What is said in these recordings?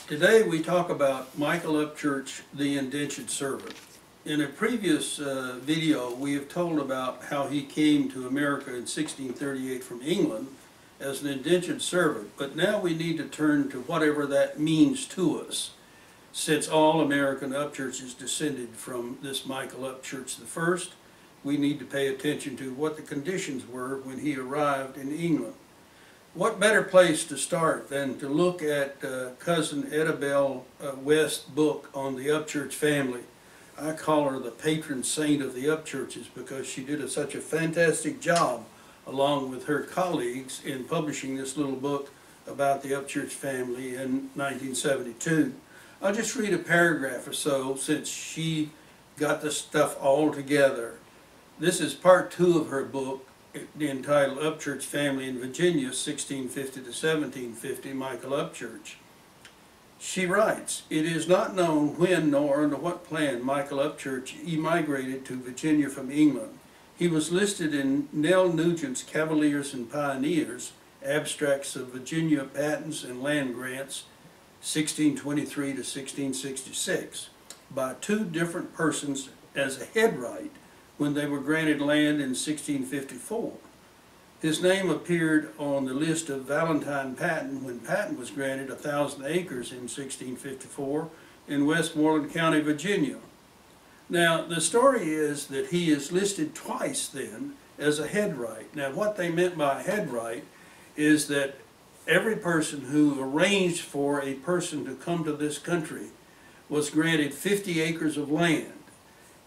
Today we talk about Michael Upchurch, the indentured servant. In a previous video we have told about how he came to America in 1638 from England as an indentured servant, but now we need to turn to whatever that means to us, since all American Upchurches descended from this Michael Upchurch I. We need to pay attention to what the conditions were when he arrived in England. What better place to start than to look at cousin Etta Bell West's book on the Upchurch family. I call her the patron saint of the Upchurches because she did such a fantastic job along with her colleagues in publishing this little book about the Upchurch family in 1972. I'll just read a paragraph or so since she got the stuff all together. This is part 2 of her book, entitled Upchurch Family in Virginia, 1650 to 1750, Michael Upchurch. She writes, "It is not known when nor under what plan Michael Upchurch emigrated to Virginia from England. He was listed in Nell Nugent's Cavaliers and Pioneers, Abstracts of Virginia Patents and Land Grants, 1623 to 1666, by 2 different persons as a headwright when they were granted land in 1654. His name appeared on the list of Valentine Patton when Patton was granted 1,000 acres in 1654 in Westmoreland County, Virginia." Now, the story is that he is listed twice then as a headwright. Now, what they meant by headwright is that every person who arranged for a person to come to this country was granted 50 acres of land.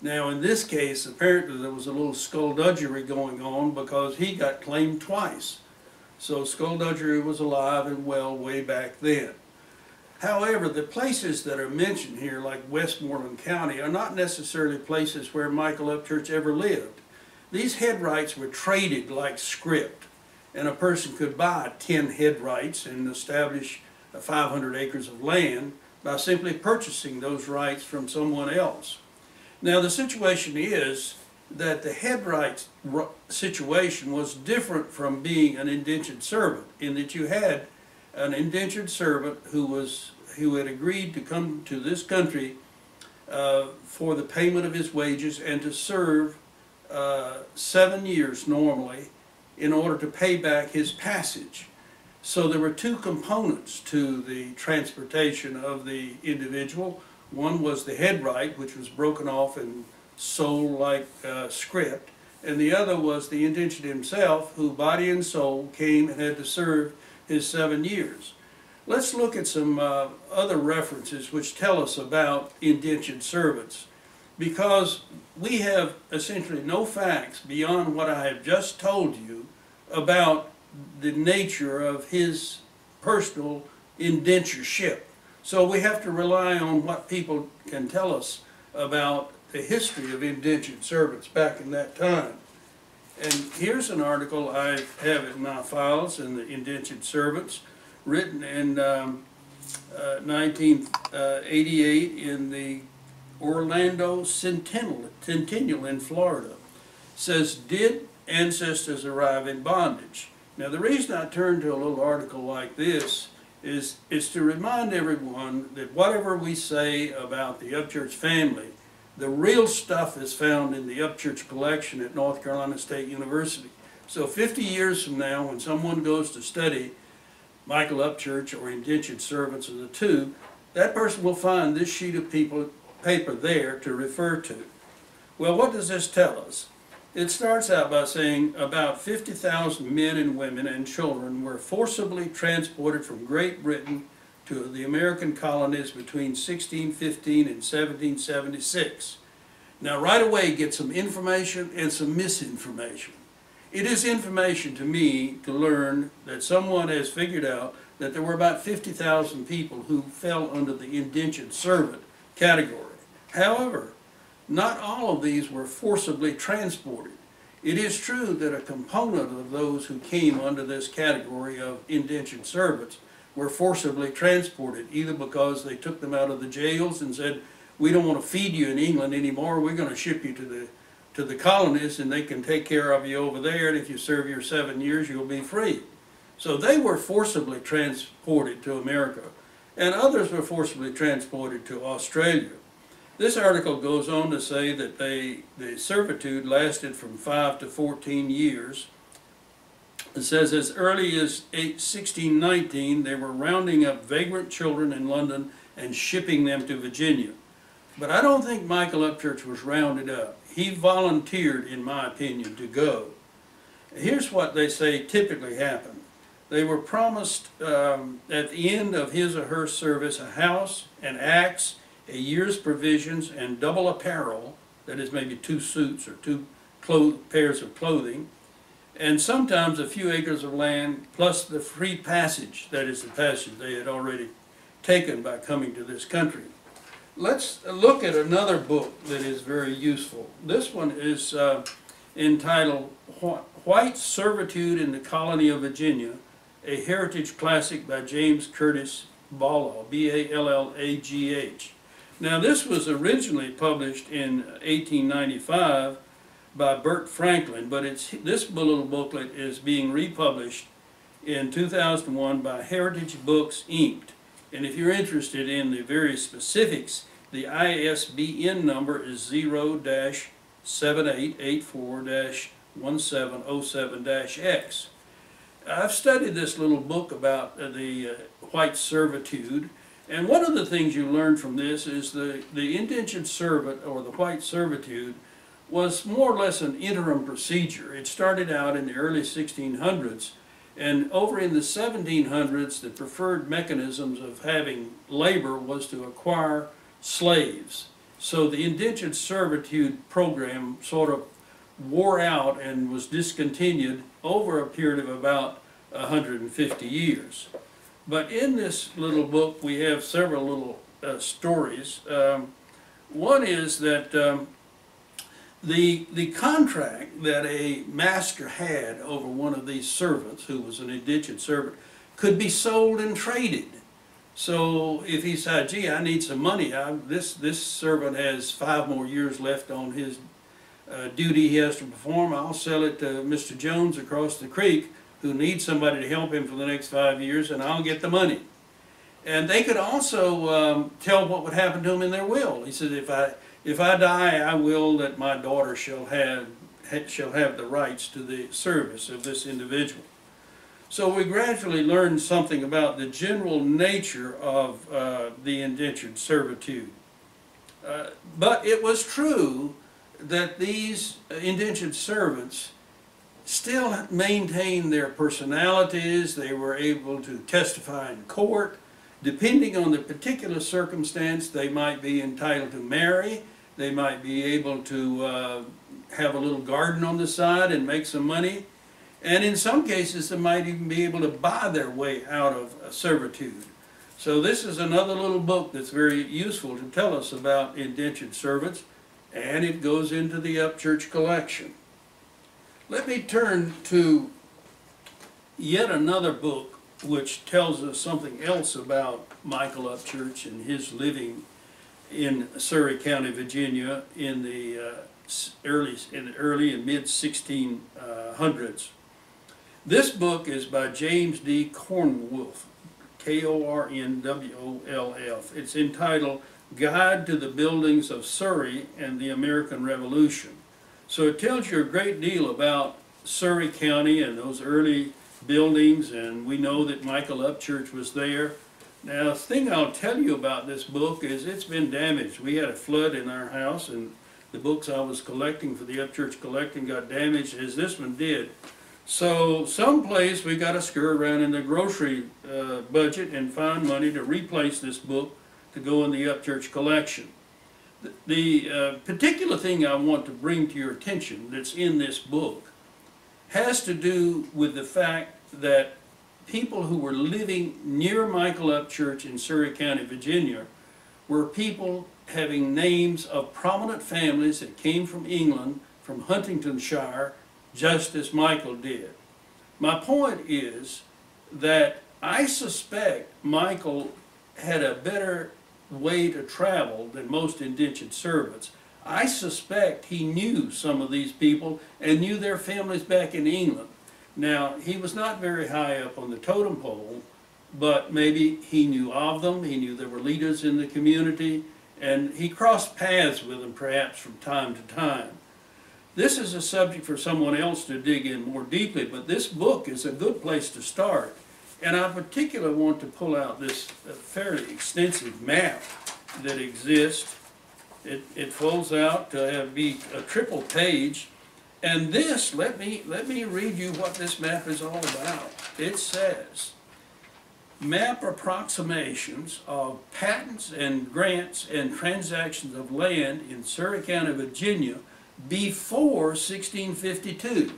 Now, in this case, apparently there was a little skullduggery going on because he got claimed twice. So skullduggery was alive and well way back then. However, the places that are mentioned here, like Westmoreland County, are not necessarily places where Michael Upchurch ever lived. These headwrights were traded like script, and a person could buy 10 headwrights and establish 500 acres of land by simply purchasing those rights from someone else. Now, the situation is that the headwright situation was different from being an indentured servant, in that you had an indentured servant who had agreed to come to this country for the payment of his wages and to serve 7 years normally in order to pay back his passage. So there were 2 components to the transportation of the individual. One was the headwright, which was broken off and sold like script, and the other was the indentured himself, who body and soul came and had to serve his 7 years. Let's look at some other references which tell us about indentured servants, because we have essentially no facts beyond what I have just told you about the nature of his personal indentureship. So we have to rely on what people can tell us about the history of indentured servants back in that time. And here's an article I have in my files in the Indentured Servants, written in 1988 in the Orlando Centennial in Florida. It says, "Did ancestors arrive in bondage?" Now, the reason I turn to a little article like this is to remind everyone that whatever we say about the Upchurch family, the real stuff is found in the Upchurch collection at North Carolina State University. So 50 years from now, when someone goes to study Michael Upchurch or indentured servants of the 2, that person will find this sheet of paper there to refer to. Well, what does this tell us? It starts out by saying about 50,000 men and women and children were forcibly transported from Great Britain to the American colonies between 1615 and 1776. Now, right away, get some information and some misinformation. It is information to me to learn that someone has figured out that there were about 50,000 people who fell under the indentured servant category. However, not all of these were forcibly transported. It is true that a component of those who came under this category of indentured servants were forcibly transported, either because they took them out of the jails and said, we don't want to feed you in England anymore, we're going to ship you to the colonies and they can take care of you over there, and if you serve your 7 years you'll be free. So they were forcibly transported to America, and others were forcibly transported to Australia. This article goes on to say that the servitude lasted from 5 to 14 years. It says as early as 1619 they were rounding up vagrant children in London and shipping them to Virginia. But I don't think Michael Upchurch was rounded up. He volunteered, in my opinion, to go. Here's what they say typically happened. They were promised at the end of his or her service a house, an axe, a year's provisions, and double apparel, that is maybe 2 suits or 2 pairs of clothing, and sometimes a few acres of land, plus the free passage, that is the passage they had already taken by coming to this country. Let's look at another book that is very useful. This one is entitled White Servitude in the Colony of Virginia, a heritage classic by James Curtis Ballagh, B-A-L-L-A-G-H. Now this was originally published in 1895 by Bert Franklin, but this little booklet is being republished in 2001 by Heritage Books, Inc. And if you're interested in the very specifics, the ISBN number is 0-7884-1707-X. I've studied this little book about the white servitude, and one of the things you learn from this is the indentured servant, or the white servitude, was more or less an interim procedure. It started out in the early 1600s, and over in the 1700s the preferred mechanisms of having labor was to acquire slaves. So the indentured servitude program sort of wore out and was discontinued over a period of about 150 years. But in this little book we have several little stories. One is that the contract that a master had over one of these servants, who was an indentured servant, could be sold and traded. So if he said, gee, I need some money, this servant has 5 more years left on his duty he has to perform, I'll sell it to Mr. Jones across the creek, who needs somebody to help him for the next 5 years, and I'll get the money. And they could also tell what would happen to him in their will. He said, if I die, I will that my daughter shall have the rights to the service of this individual. So we gradually learned something about the general nature of the indentured servitude. But it was true that these indentured servants still maintained their personalities. They were able to testify in court. Depending on the particular circumstance, they might be entitled to marry. They might be able to have a little garden on the side and make some money. And in some cases, they might even be able to buy their way out of servitude. So this is another little book that's very useful to tell us about indentured servants, and it goes into the Upchurch collection. Let me turn to yet another book which tells us something else about Michael Upchurch and his living in Surry County, Virginia in the early and mid 1600s. This book is by James D. Cornwolf, K-O-R-N-W-O-L-F. It's entitled Guide to the Buildings of Surry and the American Revolution. So it tells you a great deal about Surry County and those early buildings, and we know that Michael Upchurch was there. Now, the thing I'll tell you about this book is it's been damaged. We had a flood in our house, and the books I was collecting for the Upchurch collecting got damaged, as this one did. So someplace we got to scurry around in the grocery budget and find money to replace this book to go in the Upchurch collection. The particular thing I want to bring to your attention that's in this book has to do with the fact that people who were living near Michael Upchurch in Surry County, Virginia, were people having names of prominent families that came from England, from Huntingdonshire, just as Michael did. My point is that I suspect Michael had a better way to travel than most indentured servants. I suspect he knew some of these people and knew their families back in England. Now, he was not very high up on the totem pole, but maybe he knew of them, he knew there were leaders in the community, and he crossed paths with them perhaps from time to time. This is a subject for someone else to dig in more deeply, but this book is a good place to start. And I particularly want to pull out this fairly extensive map that exists. It folds out to be a triple page. And this, let me read you what this map is all about. It says, map approximations of patents and grants and transactions of land in Surrey County, Virginia before 1652.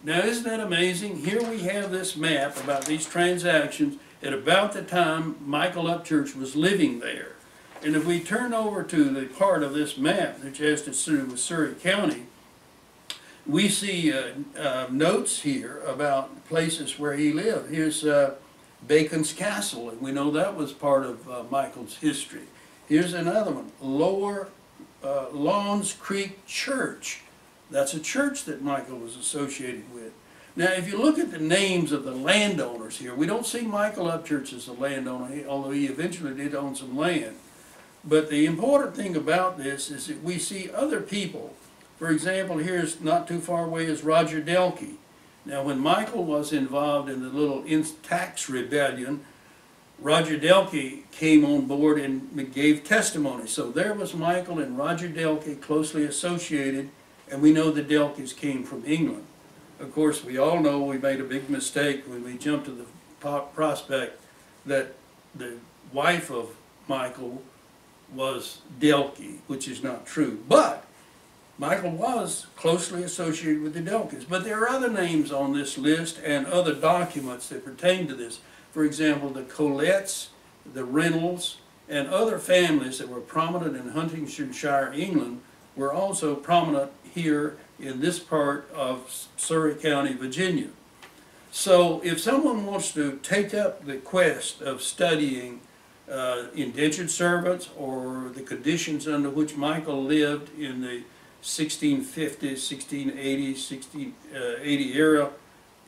Now, isn't that amazing? Here we have this map about these transactions at about the time Michael Upchurch was living there. And if we turn over to the part of this map which has to do with Surrey County, we see notes here about places where he lived. Here's Bacon's Castle, and we know that was part of Michael's history. Here's another one, Lower Lawns Creek Church. That's a church that Michael was associated with. Now, if you look at the names of the landowners here, we don't see Michael Upchurch as a landowner, although he eventually did own some land. But the important thing about this is that we see other people. For example, here's not too far away is Roger Delkey. Now, when Michael was involved in the little tax rebellion, Roger Delkey came on board and gave testimony. So there was Michael and Roger Delkey closely associated, and we know the Delkeys came from England. Of course, we all know we made a big mistake when we jumped to the prospect that the wife of Michael was Delkey, which is not true. But Michael was closely associated with the Delkeys. But there are other names on this list and other documents that pertain to this. For example, the Colettes, the Reynolds, and other families that were prominent in Huntingdonshire, England, were also prominent here in this part of Surrey County, Virginia. So if someone wants to take up the quest of studying indentured servants or the conditions under which Michael lived in the 1650s, 1680s, 1680 era,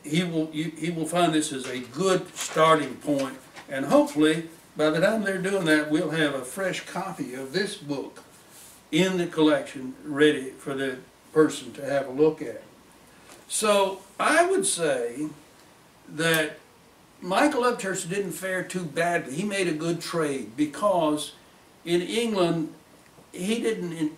he will find this as a good starting point, and hopefully by the time they're doing that, we'll have a fresh copy of this book in the collection ready for the person to have a look at. So I would say that Michael Upchurch didn't fare too badly. He made a good trade because in England he didn't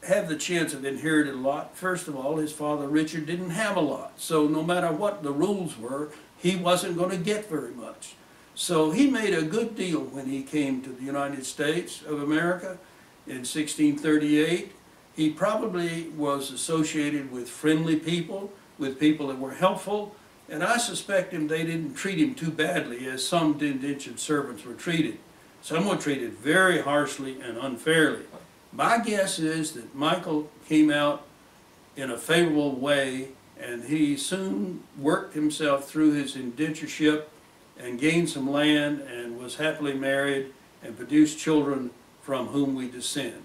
have the chance of inheriting a lot. First of all, his father Richard didn't have a lot. So no matter what the rules were, he wasn't going to get very much. So he made a good deal when he came to the United States of America in 1638. He probably was associated with friendly people, with people that were helpful, and I suspect they didn't treat him too badly as some indentured servants were treated. Some were treated very harshly and unfairly. My guess is that Michael came out in a favorable way, and he soon worked himself through his indentureship and gained some land and was happily married and produced children from whom we descend.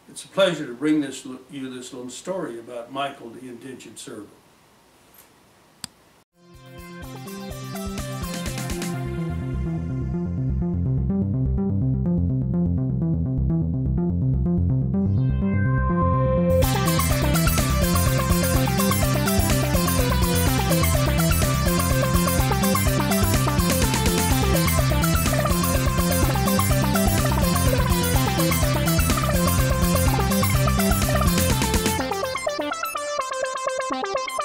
It's a pleasure to bring you this little story about Michael, the indentured servant. Bye.